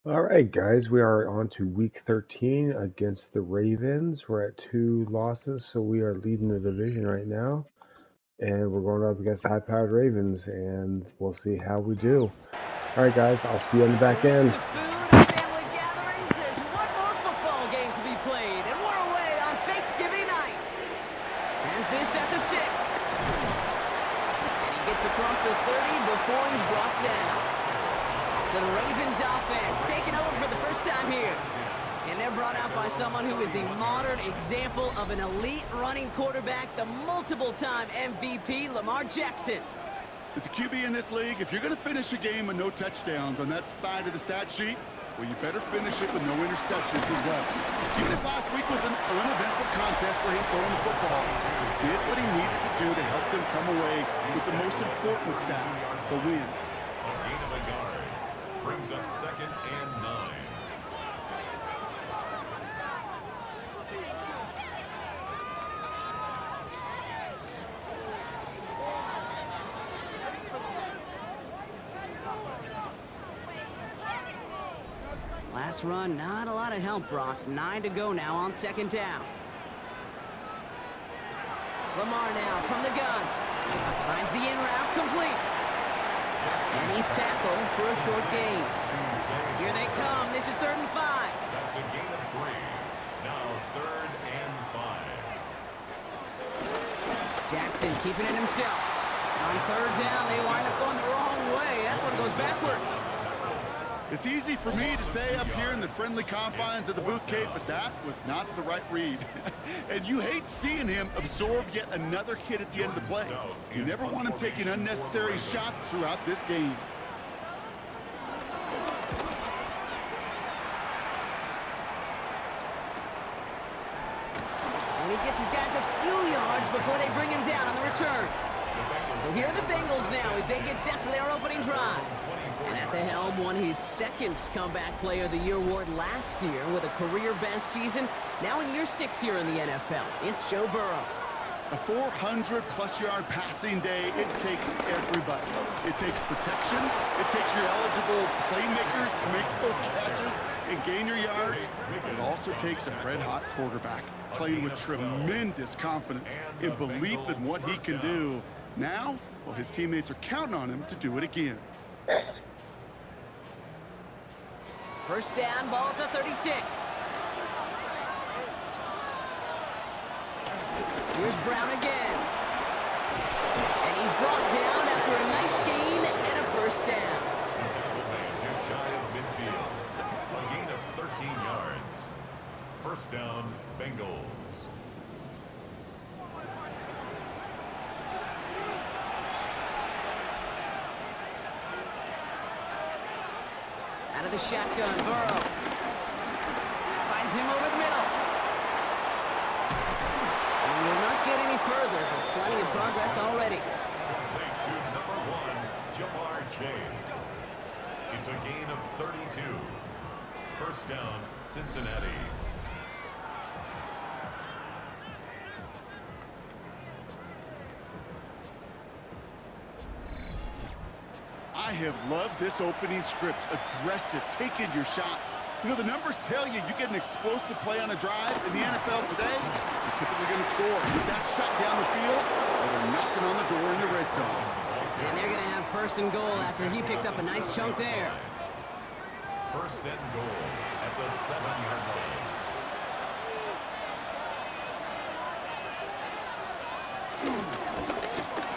All right, guys, we are on to week 13 against the Ravens. We're at 2 losses, so we are leading the division right now. And we're going up against the high-powered Ravens, and we'll see how we do. All right, guys, I'll see you on the back end. Family gatherings. There's one more football game to be played, and we're away on Thanksgiving night. Has this at the 6. And he gets across the 30 before he's brought down. So the Ravens offense taking over for the first time here. And they're brought out by someone who is the modern example of an elite running quarterback, the multiple-time MVP, Lamar Jackson. As a QB in this league, if you're going to finish a game with no touchdowns on that side of the stat sheet, well, you better finish it with no interceptions as well. Even if last week was an uneventful contest for him throwing the football, he did what he needed to do to help them come away with the most important stat, the win. A gain of a yard brings up 2nd and 9. Last run, not a lot of help, Brock. 9 to go now on 2nd down. Lamar now from the gun. Finds the in route complete. And he's tackled for a short gain. Here they come. This is 3rd and 5. That's a gain of 3. Now 3rd and 5. Jackson keeping it himself. On 3rd down, they wind up going the wrong way. That one goes backwards. It's easy for me to say up here in the friendly confines of the booth, Kate, but that was not the right read. And you hate seeing him absorb yet another hit at the end of the play. You never want him taking unnecessary shots throughout this game. And he gets his guys a few yards before they bring him down on the return. So here are the Bengals now as they get set for their opening drive. And at the helm won his 2nd Comeback Player of the Year award last year with a career-best season. Now in year 6 here in the NFL, it's Joe Burrow. A 400-plus-yard passing day, it takes everybody. It takes protection. It takes your eligible playmakers to make those catches and gain your yards. It also takes a red-hot quarterback playing with tremendous confidence and belief in what he can do. Now, well, his teammates are counting on him to do it again. 1st down, ball at the 36. Here's Brown again. And he's brought down after a nice gain and a 1st down. Just shy of midfield. A gain of 13 yards. 1st down, Bengals. Out of the shotgun, Burrow. Finds him over the middle. And will not get any further, but plenty of progress already. Complete to number 1, Jamar Chase. It's a gain of 32. 1st down, Cincinnati. I have loved this opening script. Aggressive, taking your shots. You know, the numbers tell you you get an explosive play on a drive in the NFL today, you're typically going to score. With that shot down the field, or they're knocking on the door in the red zone. And they're going to have 1st and goal after he picked up a nice chunk there. 1st and goal at the 7-yard line.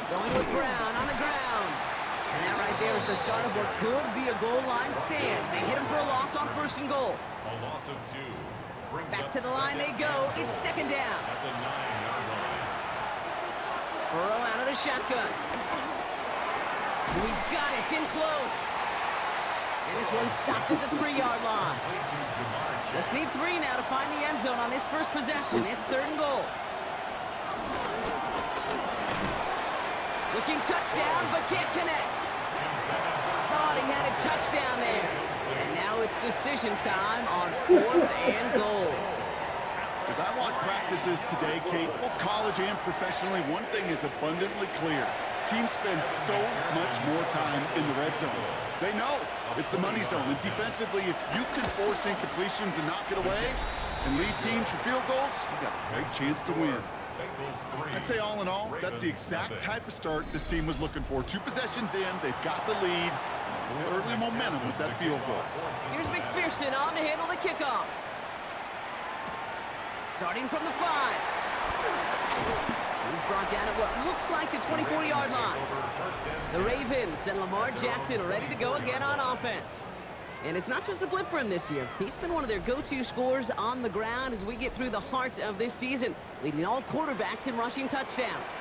Going with Brown on the ground. And that right there is the start of what could be a goal line stand. They hit him for a loss on 1st and goal. A loss of 2. Back to the line they go. It's 2nd down. At the 9-yard line. Burrow out of the shotgun. He's got it. It's in close. And this one stopped at the 3-yard line. Just need 3 now to find the end zone on this first possession. It's 3rd and goal. Looking touchdown, but can't connect. Thought he had a touchdown there. And now it's decision time on 4th and goal. As I watch practices today, Kate, both college and professionally, one thing is abundantly clear. Teams spend so much more time in the red zone. They know it's the money zone. And defensively, if you can force incompletions and knock it away and lead teams for field goals, you got a great chance to win. I'd say all in all, that's the exact type of start this team was looking for. 2 possessions in, they've got the lead. A little early momentum with that field goal. Here's McPherson on to handle the kickoff. Starting from the 5. He's brought down at what looks like the 24-yard line. The Ravens and Lamar Jackson are ready to go again on offense. And it's not just a blip for him this year. He's been one of their go-to scorers on the ground as we get through the heart of this season, leading all quarterbacks in rushing touchdowns.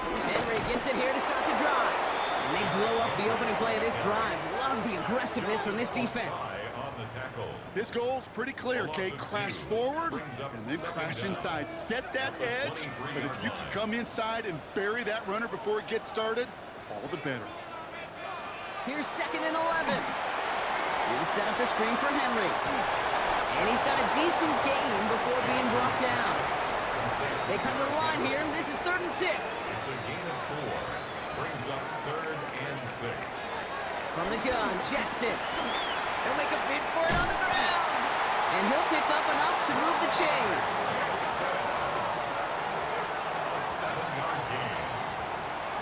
Henry gets it here to start the drive. And they blow up the opening play of this drive. Love the aggressiveness from this defense. His goal's pretty clear, Kate. Crash forward and then crash inside. Set that edge, but if you can come inside and bury that runner before it gets started, all the better. Here's 2nd and 11. He'll set up the screen for Henry. And he's got a decent gain before being brought down. They come to the line here. This is 3rd and 6. It's a gain of 4. Brings up 3rd and 6. From the gun, Jackson. He'll make a bid for it on the ground. And he'll pick up enough to move the chains. A 7-yard gain.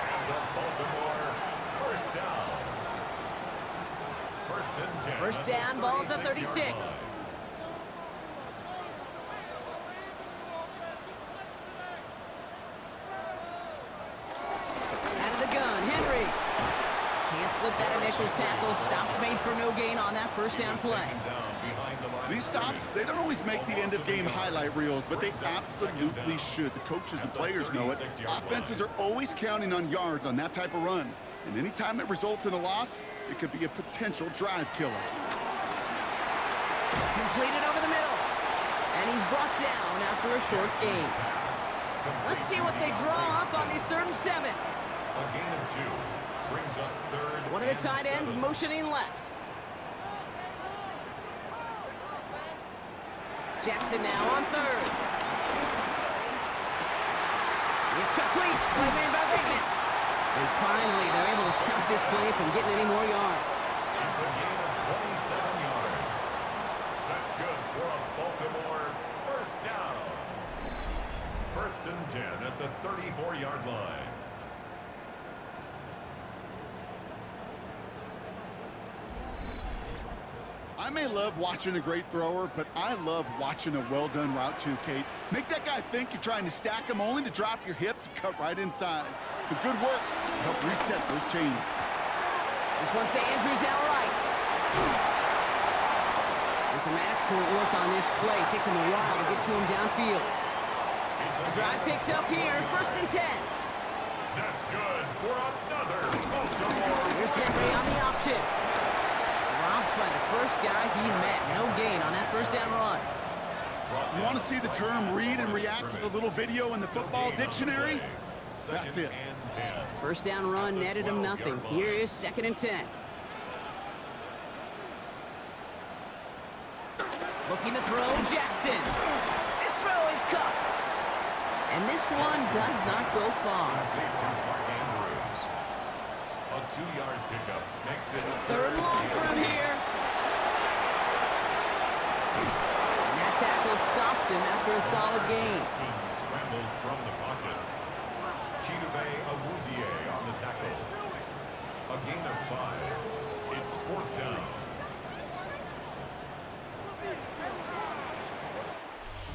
And the Baltimore first down. 1st and 10. First down, ball at the 36. Out of the gun, Henry. Can't slip that initial tackle. Stops made for no gain on that first down play. These stops, they don't always make the end-of-game highlight reels, but they absolutely should. The coaches and players know it. Offenses are always counting on yards on that type of run. And anytime it results in a loss, it could be a potential drive killer. Completed over the middle. And he's brought down after a short gain. Let's see what they draw up on these 3rd and 7. A gain of 2. Brings up 3rd. One of the tight ends motioning left. Jackson now on 3rd. It's complete. Play made by Bateman. And finally, they're able to stop this play from getting any more yards. It's a gain of 27 yards. That's good for a Baltimore first down. 1st and 10 at the 34-yard line. I may love watching a great thrower, but I love watching a well-done route too, Kate. Make that guy think you're trying to stack him only to drop your hips and cut right inside. Some good work to help reset those chains. This one's to Andrews outright. And some excellent work on this play. Takes him a while to get to him downfield. The drive picks up here, 1st and 10. That's good for another Baltimore. Here's Henry on the option. Dropped by the first guy he met. No gain on that first down run. You want to see the term read and react with a little video in the football dictionary? That's it. First down run netted him nothing. Here is 2nd and 10. Looking to throw, Jackson. This throw is cut. And this one does not go far. A 2-yard pickup makes it 3rd and long for him here. And that tackle stops him after a solid gain. Scrambles from the pocket. Chidobe Awuzie on the tackle. A gain of 5. It's 4th down.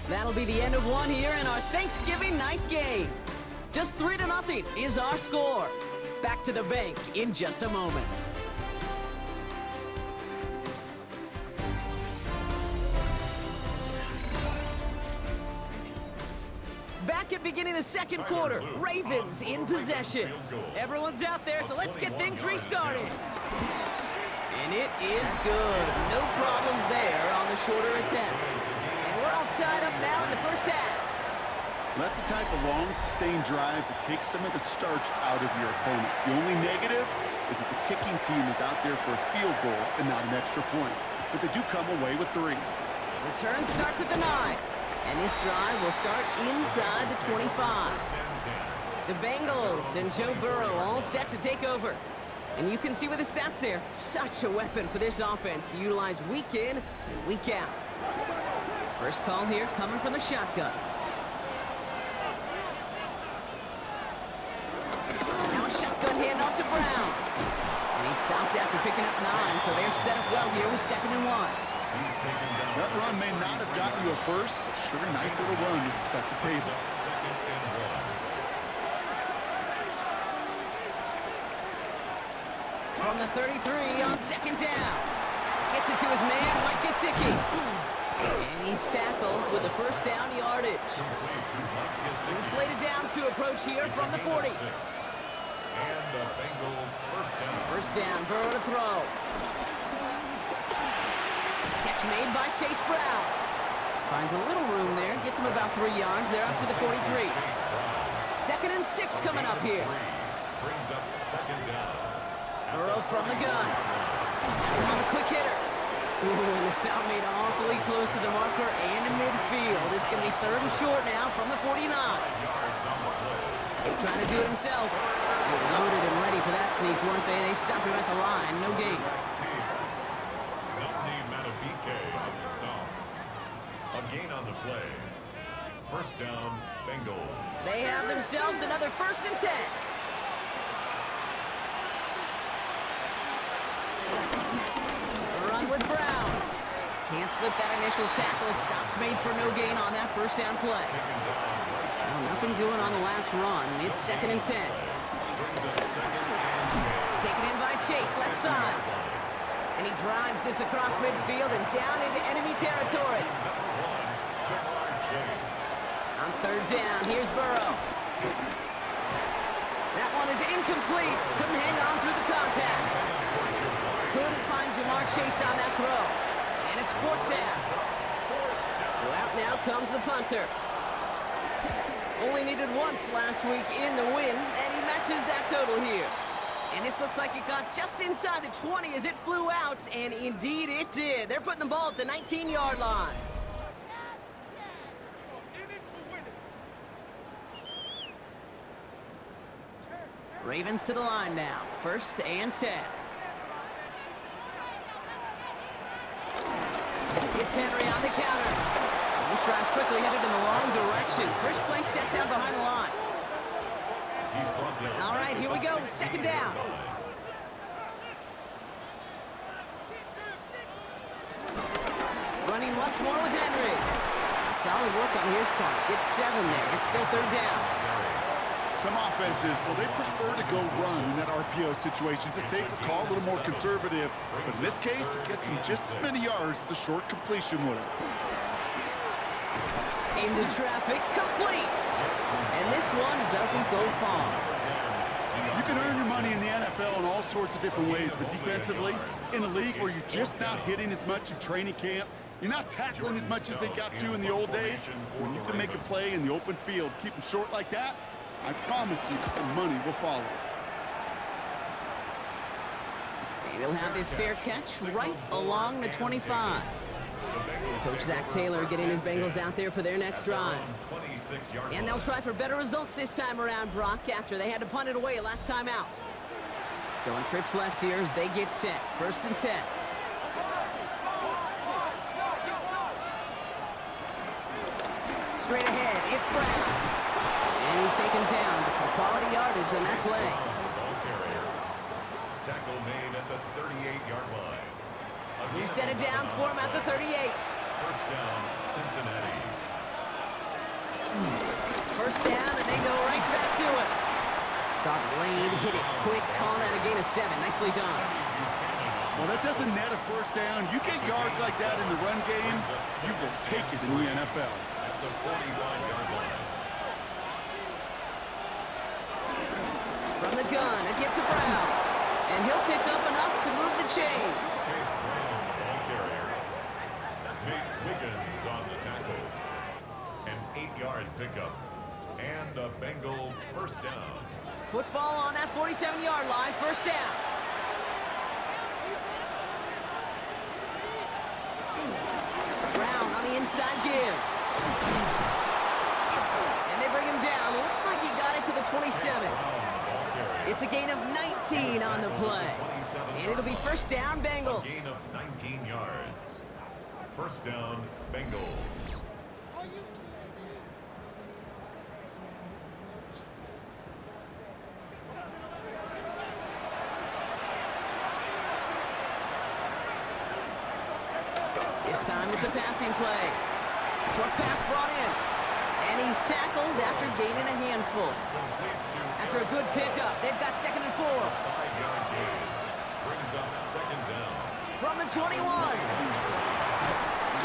That'll be the end of one here in our Thanksgiving night game. Just 3-0 is our score. Back to the bank in just a moment. Back at beginning of the 2nd quarter, Ravens in possession. Everyone's out there, so let's get things restarted. And it is good. No problems there on the shorter attempt. And we're all tied up now in the first half. That's the type of long, sustained drive that takes some of the starch out of your opponent. The only negative is that the kicking team is out there for a field goal and not an extra point. But they do come away with 3. Return starts at the 9. And this drive will start inside the 25. The Bengals and Joe Burrow all set to take over. And you can see with the stats there, such a weapon for this offense to utilize week in and week out. First call here coming from the shotgun. Now a shotgun handoff to Brown. And he stopped after picking up 9, so they're set up well here with 2nd and 1. That run may not have gotten you a first, but sure nice little run to set the table. From the 33 on 2nd down. Gets it to his man, Mike Gesicki. And he's tackled with the first down yardage. New slated downs to approach here from the 40. And the Bengal first down. First down, Burrow to throw. Catch made by Chase Brown. Finds a little room there, gets him about 3 yards. They're up to the 43. 2nd and 6 coming up here. Brings up 2nd down. Burrow from the gun. Has him on the quick hitter. Ooh, and the stop made awfully close to the marker and in midfield. It's going to be 3rd and short now from the 49. They're trying to do it himself. They're loaded and ready for that sneak, weren't they? They stopped him at the line. No gain. A gain on the play. First down, Bengals. They have themselves another 1st and 10. Run with Brown. Can't slip that initial tackle. Stops made for no gain on that first down play. Well, nothing doing on the last run. It's 2nd and 10. Taken in by Chase, left side. And he drives this across midfield and down into enemy territory. On 3rd down, here's Burrow. That one is incomplete. Couldn't hang on through the contact. Couldn't find Jamar Chase on that throw. And it's 4th down. So out now comes the punter. Only needed once last week in the win, and he matches that total here. And this looks like it got just inside the 20 as it flew out, and indeed it did. They're putting the ball at the 19-yard line. Ravens to the line now. 1st and 10. It's Henry on the counter. And this drive's quickly headed in the wrong direction. First play set down behind the line. All right, here we go. 2nd down. Running once more with Henry. Solid work on his part. Gets 7 there. It's still 3rd down. Some offenses, well, they prefer to go run in that RPO situation. It's a safer call, a little more conservative. But in this case, it gets him just as many yards as a short completion would have. Into traffic, complete. And this one doesn't go far. You can earn your money in the NFL in all sorts of different ways, but defensively, in a league where you're just not hitting as much in training camp, you're not tackling as much as they got to in the old days, when you can make a play in the open field, keep them short like that, I promise you some money will follow. And he'll have this fair catch right along the 25. Coach Zach Taylor getting his Bengals out there for their next drive. And they'll try for better results this time around, Brock, after they had to punt it away last time out. Going trips left here as they get set. 1st and 10. Straight ahead, it's Brown. And he's taken down, but some quality yardage on that play. Tackle made at the 38-yard line. New set of downs for him at the 38. First down, Cincinnati. First down, and they go right back to it. Saw the lane, hit it quick, call that a gain of 7. Nicely done. Well, that doesn't net a first down. You get yards like that in the run game, you will take it in the NFL. At the 45-yard line. From the gun, a gift to Brown. And he'll pick up enough to move the chains. Chase Brown, the ball carrier. Nate Wiggins on the tackle. An 8-yard pickup. And a Bengal first down. Football on that 47-yard line, first down. Brown on the inside give. And they bring him down. Looks like he got it to the 27. It's a gain of 19 on the play. And it'll be first down, Bengals. A gain of 19 yards. First down, Bengals. This time it's a passing play. Short pass brought in. And he's tackled after gaining a handful. After a good pickup, they've got 2nd and 4. 5-yard gain. Brings up second down. From the 21.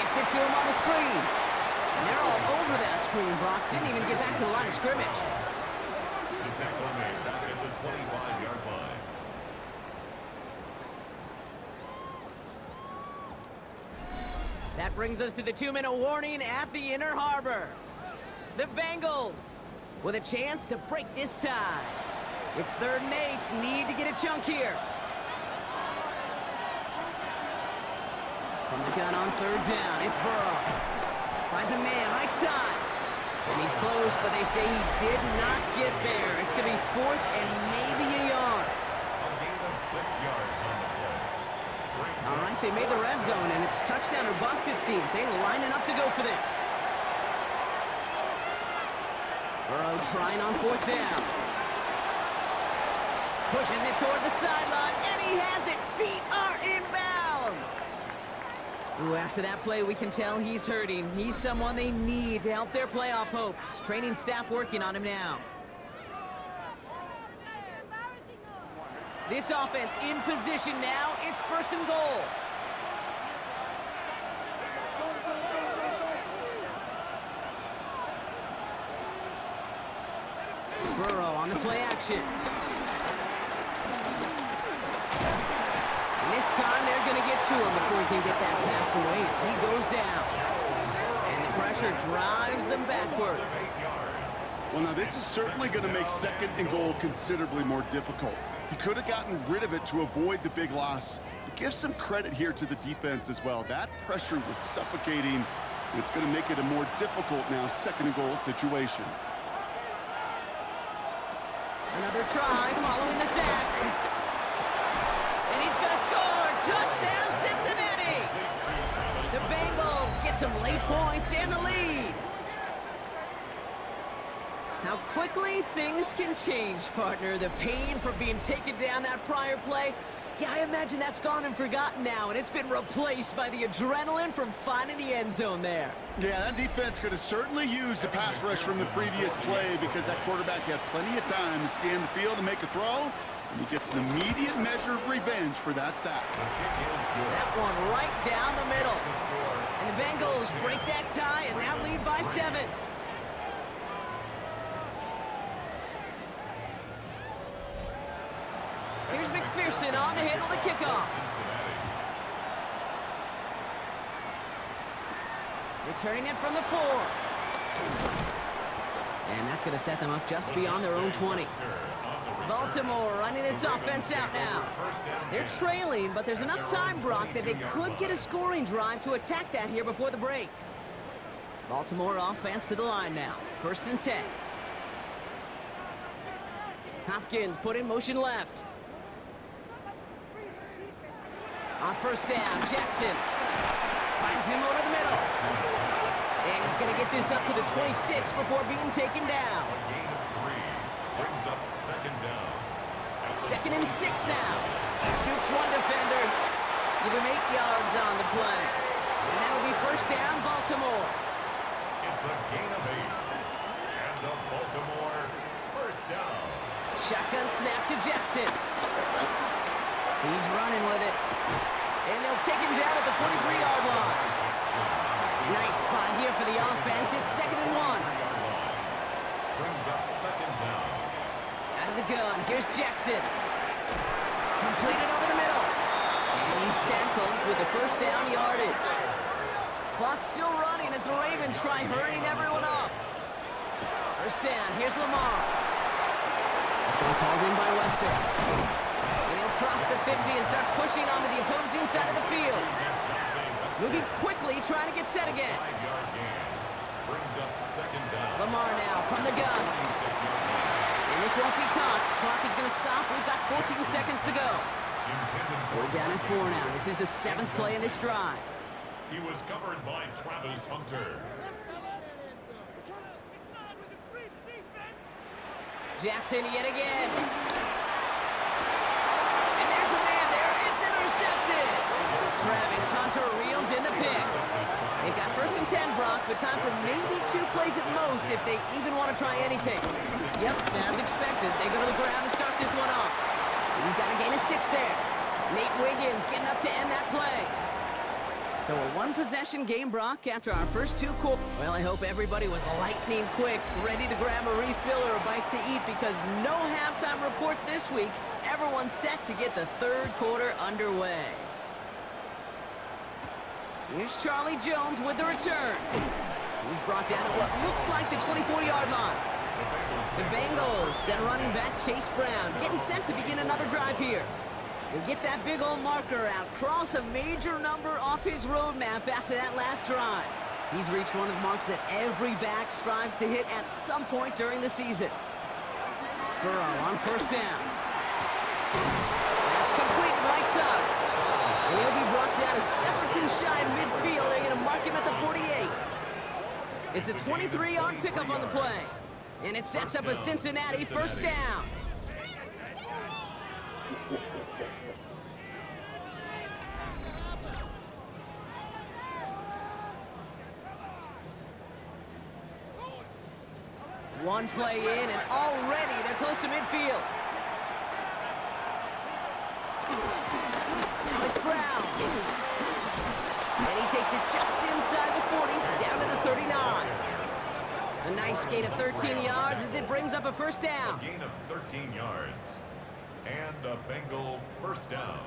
Gets it to him on the screen. And they're all over that screen, Brock. Didn't even get back to the line of scrimmage. The tackle made back at the 25-yard line. That brings us to the 2-minute warning at the Inner Harbor. The Bengals with a chance to break this tie. It's 3rd and 8. Need to get a chunk here. From the gun on 3rd down, it's Burrow. Finds a man, right side. And he's close, but they say he did not get there. It's going to be 4th and maybe a yard. A gain of 6 yards on the play. All right, they made the red zone, and it's touchdown or bust, it seems. They're lining up to go for this. Burrow trying on 4th down. Pushes it toward the sideline, and he has it. Feet are inbounds. Ooh, after that play, we can tell he's hurting. He's someone they need to help their playoff hopes. Training staff working on him now. This offense in position now. It's 1st and goal. Burrow on the play action. And this time they're going to get to him before he can get that pass away as he goes down. And the pressure drives them backwards. Well, now this is certainly going to make 2nd and goal considerably more difficult. He could have gotten rid of it to avoid the big loss. But give some credit here to the defense as well. That pressure was suffocating. It's going to make it a more difficult now 2nd and goal situation. Another try following the sack. And he's going to score. Touchdown, Cincinnati. The Bengals get some late points and the lead. How quickly things can change, partner. The pain for being taken down that prior play, yeah, I imagine that's gone and forgotten now, and it's been replaced by the adrenaline from finding the end zone there. Yeah, that defense could have certainly used a pass rush from the previous play because that quarterback had plenty of time to scan the field and make a throw, and he gets an immediate measure of revenge for that sack. That one right down the middle. And the Bengals break that tie and now lead by 7. Here's McPherson on to handle the kickoff. Returning it from the 4. And that's going to set them up just beyond their own 20. Baltimore running its offense out now. They're trailing, but there's enough time, Brock, that they could get a scoring drive to attack that here before the break. Baltimore offense to the line now. 1st and 10. Hopkins put in motion left. On 1st down, Jackson finds him over the middle. And he's going to get this up to the 26 before being taken down. A gain of 3 brings up second down. 2nd and 6 now. Jukes one defender. Give him 8 yards on the play. And that'll be 1st down, Baltimore. It's a gain of 8. And the Baltimore first down. Shotgun snap to Jackson. He's running with it. And they'll take him down at the 43-yard line. Nice spot here for the offense. It's 2nd and 1. Brings up second down. Out of the gun. Here's Jackson. Completed over the middle. And he's tackled with the 1st down yardage. Clock's still running as the Ravens try hurrying everyone up. 1st down. Here's Lamar. This one's hauled in by Wester. And he'll cross the 50 and start pushing onto the opposing side of the field. Moving quickly, trying to get set again. 5-yard gain. brings up second down. Lamar now from the gun. 26-yard line. And this won't be caught. Clock is going to stop. We've got 14 seconds to go. Intended for We're down at 4 now. This is the 7th play in this drive. He was covered by Travis Hunter. Jackson yet again. And there's a man there. It's intercepted. Travis Hunter reels in the pick. They've got 1st and 10, Brock, but time for maybe 2 plays at most if they even want to try anything. Yep, as expected, they go to the ground to start this one off. He's got a gain of 6 there. Nate Wiggins getting up to end that play. So a 1-possession game, Brock, after our first 2 quarters. Well, I hope everybody was lightning quick, ready to grab a refill or a bite to eat, because no halftime report this week. Everyone's set to get the 3rd quarter underway. Here's Charlie Jones with the return. He's brought down at what looks like the 24-yard line. The Bengals send running back Chase Brown, getting set to begin another drive here. He'll get that big old marker out, cross a major number off his roadmap after that last drive. He's reached one of the marks that every back strives to hit at some point during the season. Burrow on 1st down. That's completed right side. And he'll be brought down a step or 2 shy of midfield. They're going to mark him at the 48. It's a 23-yard pickup on the play. And it sets up a Cincinnati 1st down. One play in, and already they're close to midfield. Now it's Brown. And he takes it just inside the 40, down to the 39. A nice gain of 13 yards as it brings up a 1st down. A gain of 13 yards. And a Bengal 1st down.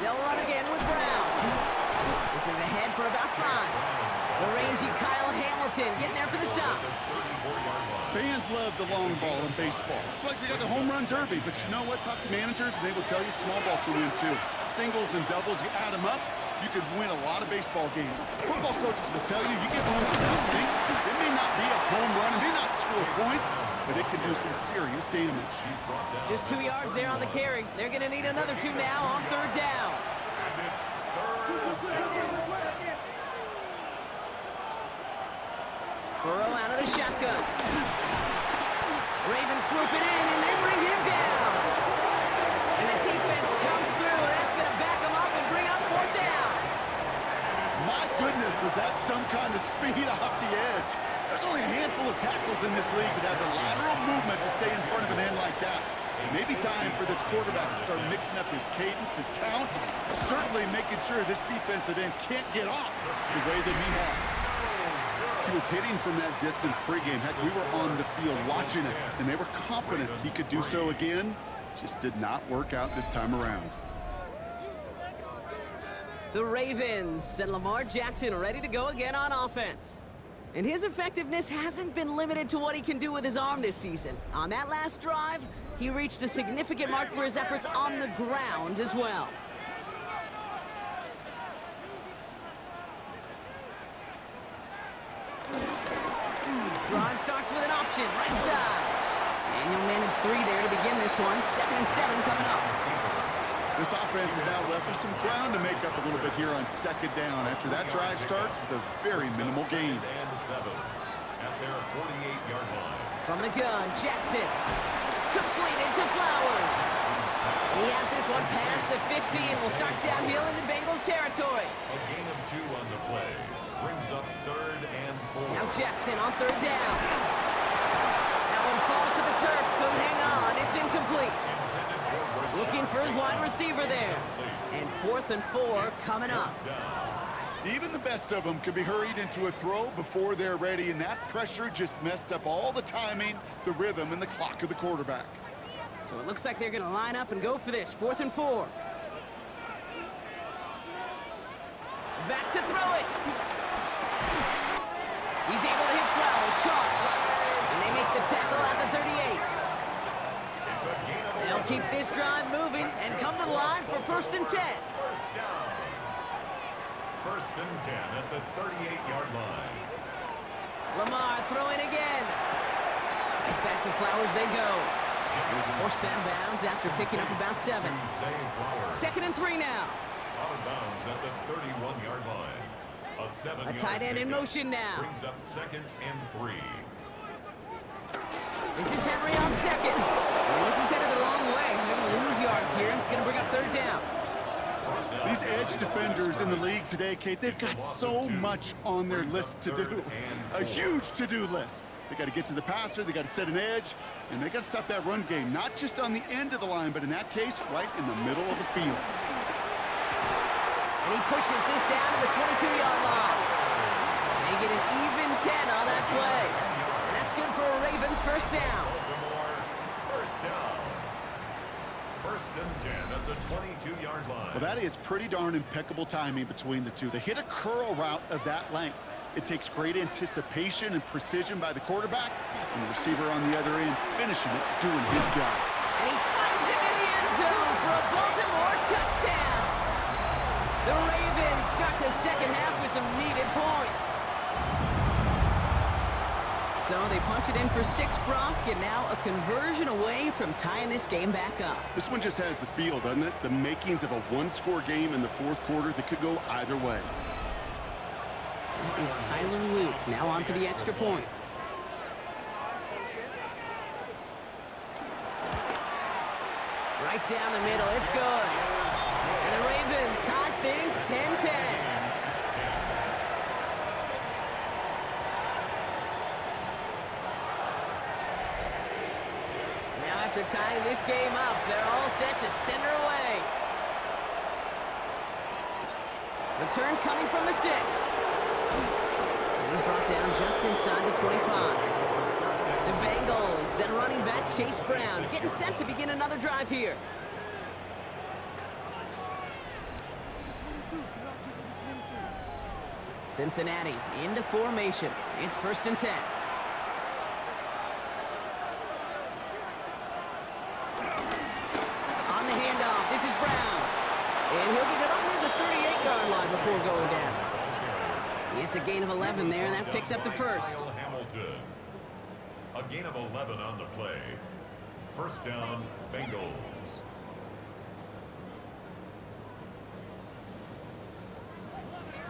They'll run again with Brown. This is ahead for about 5. The rangy Kyle Hamilton getting there for the stop. Fans love the long ball in baseball. It's like they got the home run derby, but you know what? Talk to managers, and they will tell you small ball can win too. Singles and doubles, you add them up, you could win a lot of baseball games. Football coaches will tell you, you get runs without winning. It may not be a home run, it may not score points, but it can do some serious damage. Just 2 yards there on the carry. They're going to need another 2 now on 3rd down. And it's 3rd down. Burrow out of the shotgun. Ravens swoop it in, and they bring him down. And the defense comes through. That's going to back him up and bring up 4th down. My goodness, was that some kind of speed off the edge? There's only a handful of tackles in this league that have the lateral movement to stay in front of an end like that. Maybe time for this quarterback to start mixing up his cadence, his count, certainly making sure this defensive end can't get off the way that he has. He was hitting from that distance pregame. Heck, we were on the field watching it, and they were confident he could do so again. Just did not work out this time around. The Ravens and Lamar Jackson ready to go again on offense. And his effectiveness hasn't been limited to what he can do with his arm this season. On that last drive, he reached a significant mark for his efforts on the ground as well. Drive starts with an option, right side. And he'll manage 3 there to begin this one. 2nd and 7 coming up. This offense is now left with some ground to make up a little bit here on 2nd down after that drive starts with a very minimal gain. And 7 at their 48-yard line. From the gun, Jackson. Completed to Flowers. He has this one past the 50 and will start downhill into Bengals territory. A gain of 2 on the play. Brings up 3rd and 4. Now Jackson on 3rd down. That one falls to the turf. Couldn't hang on. It's incomplete. Looking for his wide receiver there. And 4th and 4 coming up. Even the best of them can be hurried into a throw before they're ready, and that pressure just messed up all the timing, the rhythm, and the clock of the quarterback. So it looks like they're going to line up and go for this. 4th and 4. Back to throw it. He's able to hit Flowers. Caught. And they make the tackle at the 38. a gain of They'll 11. keep this drive moving and come to the line for 1st and 10. First down. 1st and 10 at the 38-yard line. Lamar throwing again. Right back to Flowers they go. And he's forced out of bounds after picking up about 7. Zay Flowers 2nd and 3 now. out of bounds at the 31-yard line. A 7-yard A tight end in pickup motion now. brings up 2nd and 3. This is Henry on 2nd. And this is headed the wrong way. They're going to lose yards here, and it's going to bring up 3rd down. These edge defenders in the league today, Kate, they've got so much on their list to do. A huge to-do list. They got to get to the passer, they got to set an edge, and they got to stop that run game, not just on the end of the line, but in that case, right in the middle of the field. And he pushes this down to the 22-yard line. They get an even 10 on that play. And that's good for a Ravens 1st down. Baltimore, 1st down. 1st and 10 at the 22-yard line. Well, that is pretty darn impeccable timing between the two. They hit a curl route of that length. It takes great anticipation and precision by the quarterback, and the receiver on the other end finishing it, doing his job. And he finds him in the end zone for a Baltimore touchdown. The Ravens start the 2nd half with some needed points. So they punch it in for 6, Brock, and now a conversion away from tying this game back up. This one just has the feel, doesn't it? The makings of a one-score game in the 4th quarter that could go either way. That is Tyler Luke now on for the extra point. Right down the middle, it's good. And the Ravens tie things 10-10. Now after tying this game up, they're all set to send her away. Return coming from the 6. And he's brought down just inside the 25. The Bengals and running back Chase Brown getting set to begin another drive here. Cincinnati into formation. It's 1st and 10. On the handoff, this is Brown. And he'll get it only the 38-yard line before going down. It's a gain of 11 there, and that picks up the 1st. Hamilton. A gain of 11 on the play. 1st down, Bengals.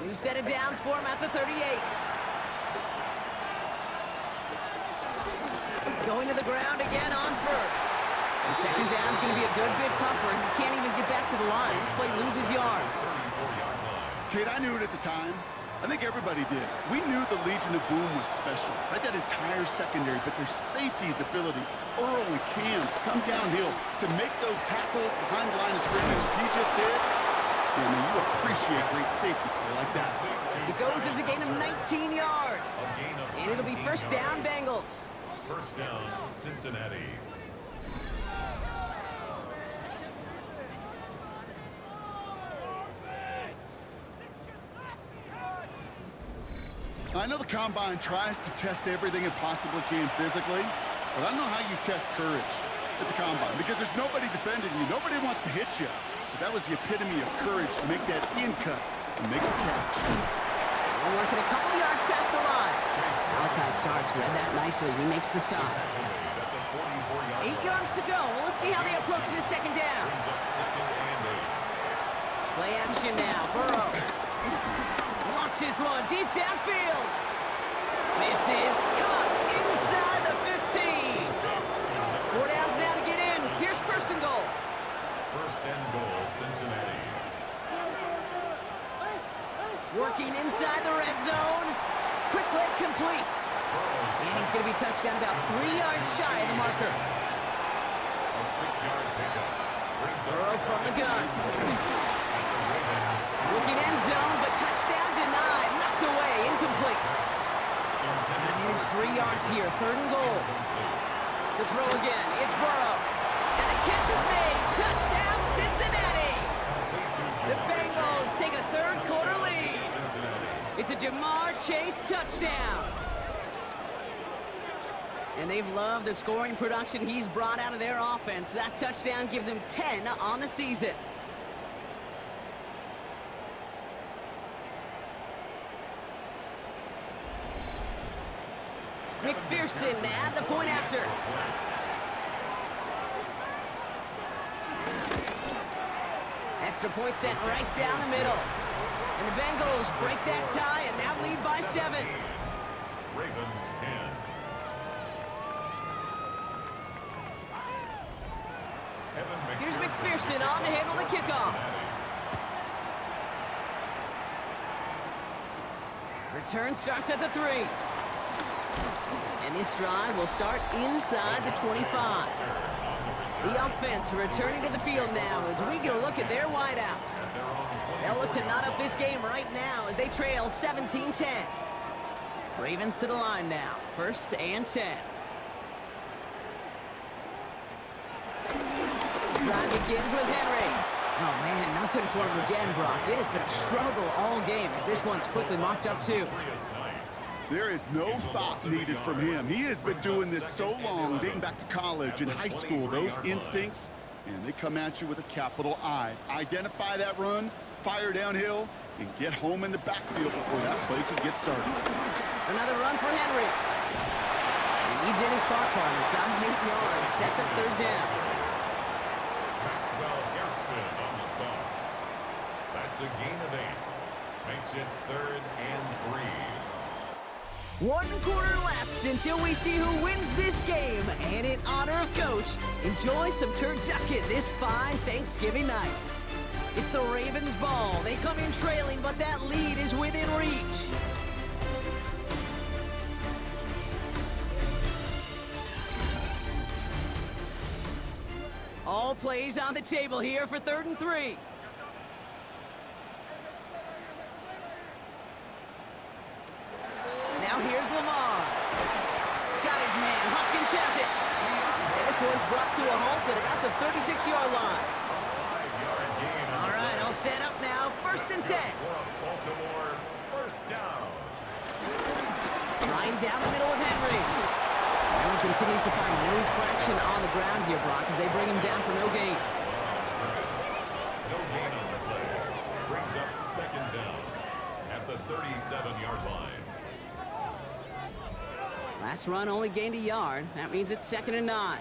New set of downs for him at the 38. Going to the ground again on 1st. And 2nd down's going to be a good bit tougher. He can't even get back to the line. This play loses yards. Kate, I knew it at the time. I think everybody did. We knew the Legion of Boom was special, right? That entire secondary, but their safety's ability, Earl and Cam, to come downhill, to make those tackles behind the line of scrimmage as he just did. Yeah, I mean, you appreciate great safety play like that. It goes as a gain of 19 yards. And it'll be 1st down, Bengals. 1st down, Cincinnati. I know the Combine tries to test everything it possibly can physically, but I don't know how you test courage at the Combine, because there's nobody defending you. Nobody wants to hit you. But that was the epitome of courage to make that in cut and make the catch. We're working a couple yards past the line. Malachi Starks read that nicely. He makes the stop. 8 yards to go. Well, let's see how they approach this 2nd down. Play action now. Burrow launches one deep downfield. This is caught inside the 15. 4 downs now to get in. Here's 1st and goal. 1st and goal, Cincinnati. Working inside the red zone. Quick slant complete. And he's going to be touched down about 3 yards shy of the marker. A 6-yard pickup brings Burrow up from the gun. Ravens. Looking end zone, but touchdown denied. Knocked away, incomplete. Gotta manage 3 yards here. 3rd and goal. To throw again, it's Burrow. And the catch is made. Touchdown, Cincinnati. The Bengals take a 3rd quarter lead. It's a Jamar Chase touchdown. And they've loved the scoring production he's brought out of their offense. That touchdown gives him 10 on the season. McPherson at the point after. Extra point sent right down the middle. And the Bengals break that tie and now lead by 7. Ravens 10. Here's McPherson on to handle the kickoff. Return starts at the 3. And this drive will start inside the 25. The offense returning to the field now as we get a look at their wideouts. They'll look to knot up this game right now as they trail 17-10. Ravens to the line now, 1st and 10. Drive begins with Henry. Oh, man, nothing for him again, Brock. It has been a struggle all game as this one's quickly mopped up, too. There is no thought needed from him. He has been doing this so long, dating back to college and high school. Those instincts, and they come at you with a capital I. Identify that run, fire downhill, and get home in the backfield before that play could get started. Another run for Henry. And he did his part, partner. Got him 8 yards. Sets up 3rd down. That's a gain of 8. Makes it 3rd and 3. 1 quarter left until we see who wins this game. And in honor of Coach, enjoy some turducken this fine Thanksgiving night. It's the Ravens' ball. They come in trailing, but that lead is within reach. All plays on the table here for 3rd and 3. Now here's Lamar. Got his man. Hopkins has it. And this one's brought to a halt at about the 36-yard line. All right, all set up now. 1st and 10. Baltimore, 1st down. Line down the middle with Henry. And he continues to find no traction on the ground here, Brock, as they bring him down for no gain. No gain on the play. Brings up 2nd down at the 37-yard line. Last run only gained a yard. That means it's 2nd and 9.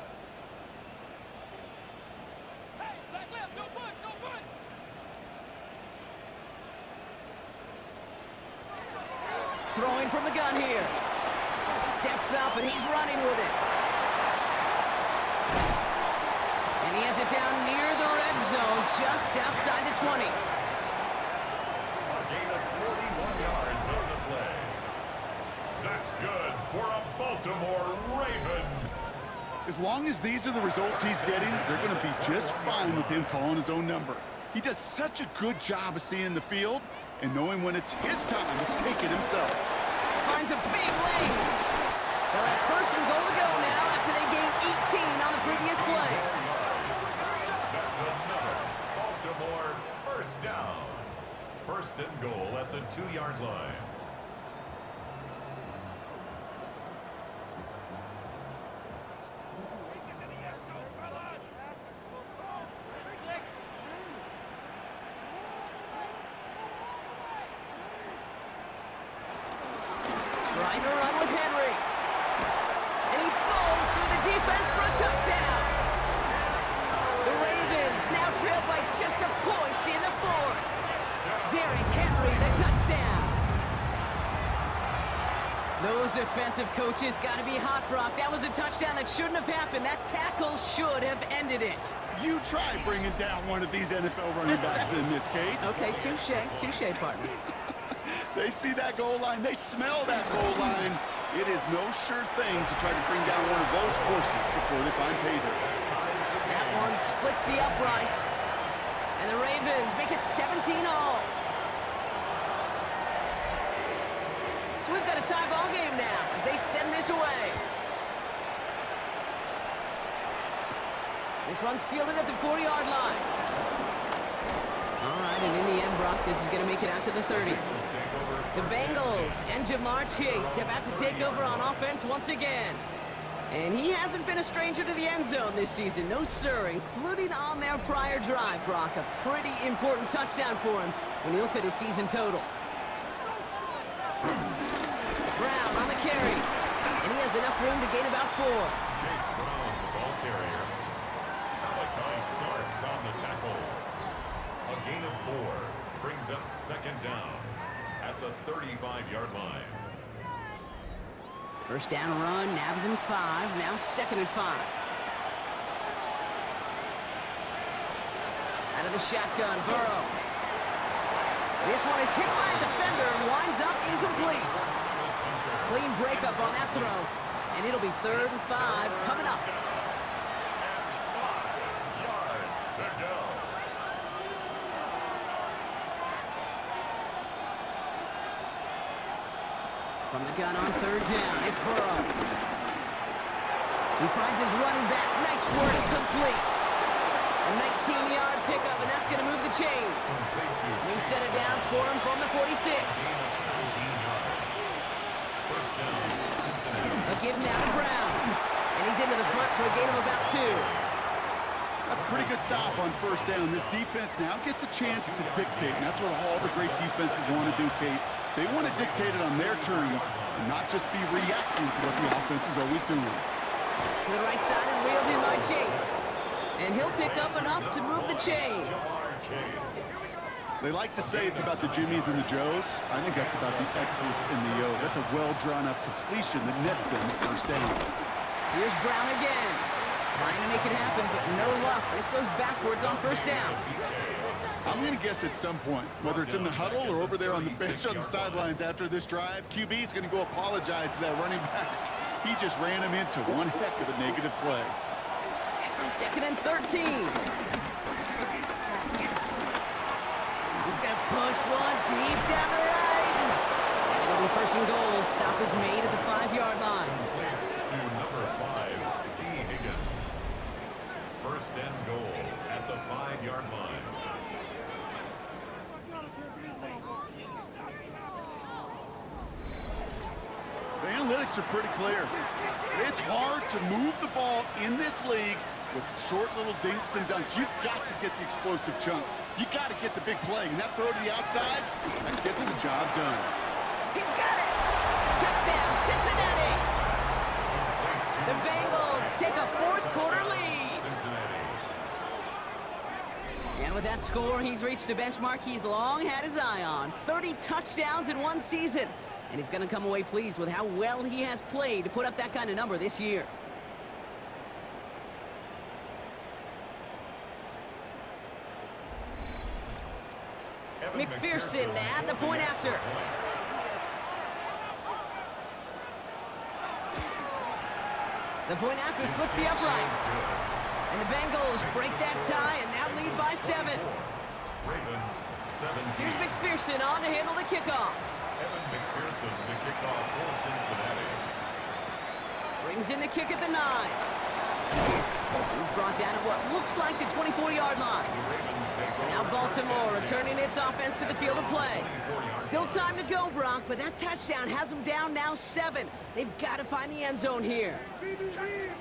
Throwing from the gun here. Steps up and he's running with it. And he has it down near the red zone, just outside the 20. A gain of 41 yards on the play. That's good for a Baltimore Raven. As long as these are the results he's getting, they're going to be just fine with him calling his own number. He does such a good job of seeing the field and knowing when it's his time to take it himself. Finds a big lane. They'll have 1st and goal to go now after they gained 18 on the previous play. That's another Baltimore 1st down. 1st and goal at the 2-yard line. Trying to run with Henry. And he bowls through the defense for a touchdown. The Ravens now trail by just a point in the 4th. Derrick Henry, the touchdown. Those defensive coaches got to be hot, Brock. That was a touchdown that shouldn't have happened. That tackle should have ended it. You try bringing down one of these NFL running backs in this case. Okay, touche, partner. They see that goal line. They smell that goal line. It is no sure thing to try to bring down one of those horses before they find pay dirt. That one splits the uprights. And the Ravens make it 17-all. So we've got a tie ball game now as they send this away. This one's fielded at the 40-yard line. All right, and in the end, Brock, this is going to make it out to the 30. The Bengals and Jamar Chase about to take over on offense once again. And he hasn't been a stranger to the end zone this season. No, sir, including on their prior drive, Brock. A pretty important touchdown for him when you look at his season total. Brown on the carry. And he has enough room to gain about 4. Chase Brown, the ball carrier. Malachi starts on the tackle. A gain of 4 brings up second down at the 35-yard line. First down run, nabs him 5. Now 2nd and 5. Out of the shotgun, Burrow. This one is hit by a defender and winds up incomplete. Clean breakup on that throw, and it'll be 3rd and 5 coming up. 5 yards to go. From the gun on 3rd down, it's Burrow. He finds his running back. Nice work, complete. A 19-yard pickup, and that's going to move the chains. New set of downs for him from the 46. First down, Cincinnati. A give now to Brown. And he's into the front for a gain of about 2. That's a pretty good stop on first down. This defense now gets a chance to dictate, and that's what all the great defenses want to do, Kate. They want to dictate it on their terms and not just be reacting to what the offense is always doing. To the right side and reeled in by Chase. And he'll pick up enough to move the chains. They like to say it's about the Jimmies and the Joes. I think that's about the X's and the O's. That's a well-drawn-up completion that nets them the first down. Here's Brown again. Trying to make it happen, but no luck. This goes backwards on first down. I'm going to guess at some point, whether it's in the huddle or over there on the bench on the sidelines after this drive, QB is going to go apologize to that running back. He just ran him into one heck of a negative play. 2nd and 13. He's going to push one deep down the right. And it'll be 1st and goal. Stop is made at the 5-yard line. To number 5, T. Higgins. 1st and goal at the 5-yard line. The analytics are pretty clear. It's hard to move the ball in this league with short little dinks and dunks. You've got to get the explosive chunk. You got to get the big play. And that throw to the outside, that gets the job done. He's got it. Touchdown, Cincinnati. The Bengals take a 4th quarter lead. Cincinnati. And with that score, he's reached a benchmark he's long had his eye on. 30 touchdowns in one season. And he's going to come away pleased with how well he has played to put up that kind of number this year. McPherson at the point after. The point after splits the uprights. And the Bengals break that tie and now lead by 7. Ravens 17. Here's McPherson on to handle the kickoff. Evan McPherson to kick off for Cincinnati. Brings in the kick at the 9. He's brought down at what looks like the 24-yard line. Now Baltimore returning its offense to the field of play. Still time to go, Brock, but that touchdown has them down now 7. They've got to find the end zone here.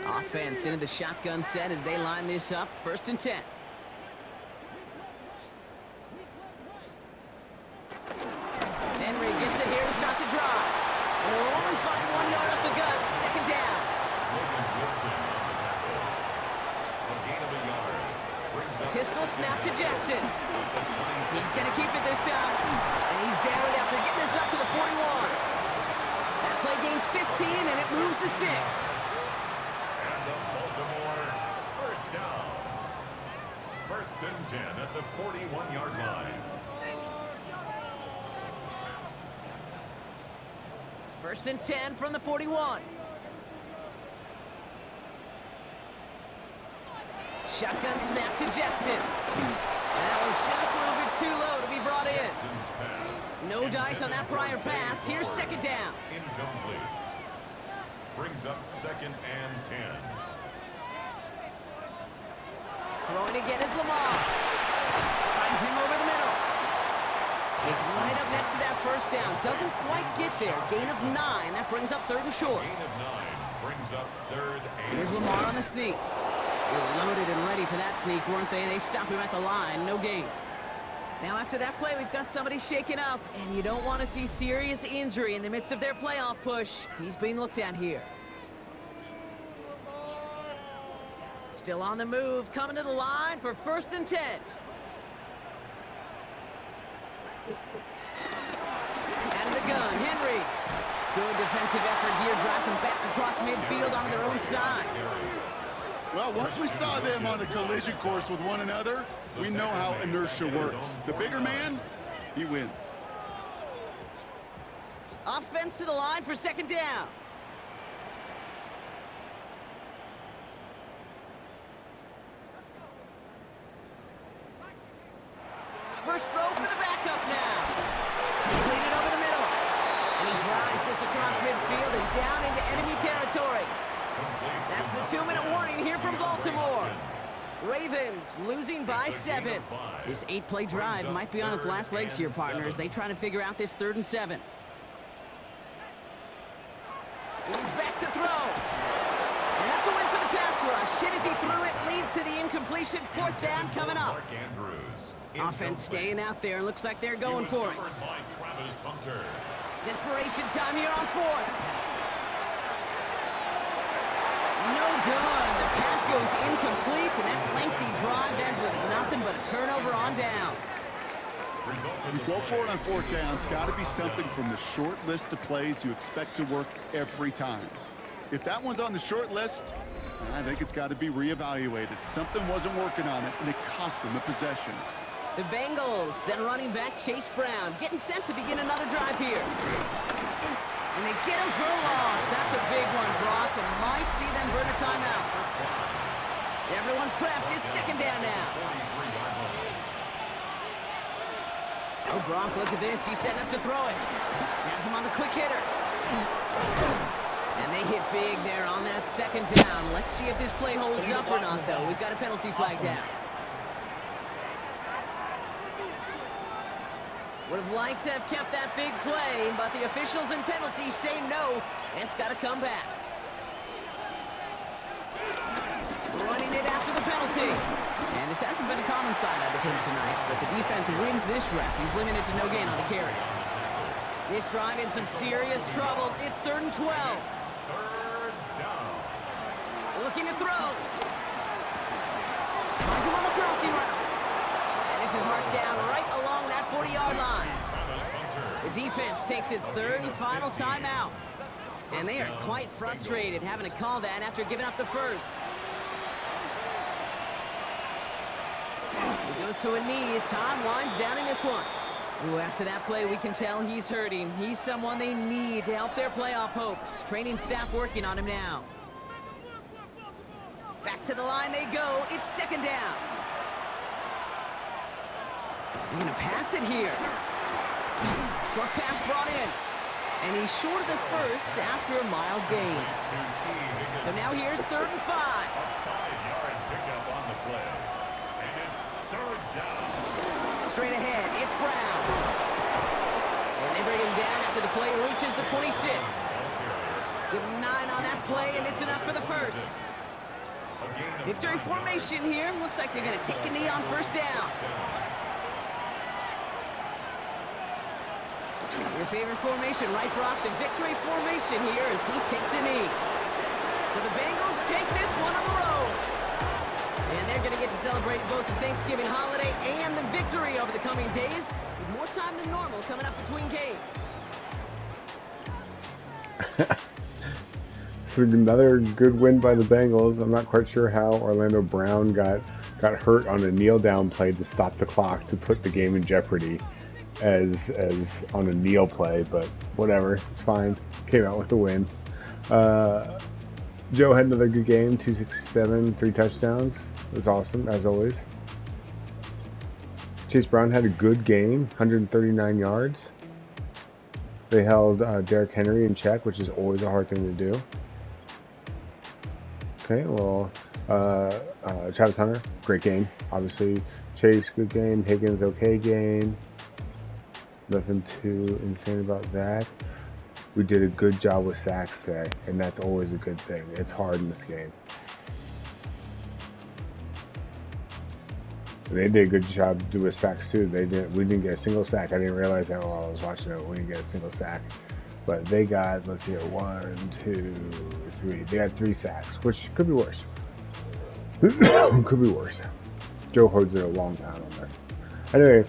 Offense into the shotgun set as they line this up. 1st and 10. Henry gets it here to start the drive. And they'll only find 1 yard up the gut. 2nd down. Pistol snap to Jackson. He's going to keep it this time. And he's down after getting this up to the 41. That play gains 15, and it moves the sticks. And the Baltimore first down. 1st and 10 at the 41-yard line. 1st and 10 from the 41. Shotgun snap to Jackson. And that was just a little bit too low to be brought in. No dice on that prior pass. Here's 2nd down. Incomplete. Brings up 2nd and 10. Throwing again is Lamar. Finds him over the middle. It's right up next to that 1st down. Doesn't quite get there. Gain of 9. That brings up 3rd and short. Gain of 9. brings up third and Here's Lamar on the sneak. They were loaded and ready for that sneak, weren't they? They stopped him at the line. No gain. Now after that play, we've got somebody shaken up, and you don't want to see serious injury in the midst of their playoff push. He's being looked at here. Still on the move, coming to the line for 1st and 10. Out of the gun, Henry. Good defensive effort here, drives them back across midfield onto their own side. Well, once we saw them on a collision course with one another, we know how inertia works. The bigger man, he wins. Offense to the line for 2nd down. First throw for the backup now. Complete it over the middle. And he drives this across midfield and down into enemy territory. That's the 2-minute warning here from Baltimore. Ravens losing by 7. This 8-play drive might be on its last legs here, partners. They try to figure out this 3rd and 7. He's back to throw. And that's a win for the pass rush. Hit as he threw it, leads to the incompletion. 4th down coming up. Offense staying out there. Looks like they're going for it. Desperation time here on 4th. No good. The pass goes incomplete, and that lengthy drive ends with nothing but a turnover on downs. You go for it on 4th down. It's got to be something from the short list of plays you expect to work every time. If that one's on the short list, I think it's got to be reevaluated. Something wasn't working on it, and it cost them a possession. The Bengals send running back Chase Brown, getting sent to begin another drive here. And they get him for a loss. That's a big one, Brock, and might see them burn a timeout. Everyone's prepped. It's 2nd down now. Oh, Brock, look at this. He's setting up to throw it. Has him on the quick hitter. And they hit big there on that 2nd down. Let's see if this play holds up or not, though. We've got a penalty flag down. Would have liked to have kept that big play, but the officials and penalties say no. It's got to come back. Running it after the penalty. And this hasn't been a common side out of him tonight, but the defense wins this rep. He's limited to no gain on the carry. This drive in some serious trouble. It's 3rd and 12. Looking to throw. Finds him on the crossing route. This is marked down right along that 40-yard line. The defense takes its 3rd and final timeout. And they are quite frustrated having to call that after giving up the 1st. He goes to a knee as time winds down in this one. Ooh, after that play, we can tell he's hurting. He's someone they need to help their playoff hopes. Training staff working on him now. Back to the line they go. It's 2nd down. They're going to pass it here. Short pass brought in. And he's short of the 1st after a mild gain. So now here's 3rd and 5. 5-yard pickup on the play. And it's 3rd down. Straight ahead, it's Brown. And they bring him down after the play reaches the 26. Give him 9 on that play, and it's enough for the 1st. Victory formation here. Looks like they're going to take a knee on 1st down. Your favorite formation, right, Brock? The victory formation here as he takes a knee. So the Bengals take this one on the road. And they're going to get to celebrate both the Thanksgiving holiday and the victory over the coming days, with more time than normal coming up between games. Another good win by the Bengals. I'm not quite sure how Orlando Brown got hurt on a kneel-down play to stop the clock to put the game in jeopardy. As on a kneel play, but whatever, it's fine. Came out with a win. Joe had another good game, 267, 3 touchdowns. It was awesome, as always. Chase Brown had a good game, 139 yards. They held Derrick Henry in check, which is always a hard thing to do. Okay, well, Travis Hunter, great game, obviously. Chase, good game. Higgins, okay game. Nothing too insane about that. we did a good job with sacks today, and that's always a good thing. It's hard in this game. They did a good job with sacks too. We didn't get a single sack. I didn't realize that while I was watching it. We didn't get a single sack. But they got, let's see, 1, 2, 3. They got 3 sacks, which could be worse. Could be worse. Joe Hode's did a long time on this. Anyway,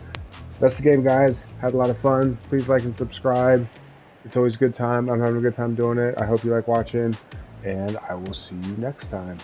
that's the game, guys. Had a lot of fun. Please like and subscribe. It's always a good time. I'm having a good time doing it. I hope you like watching, and I will see you next time.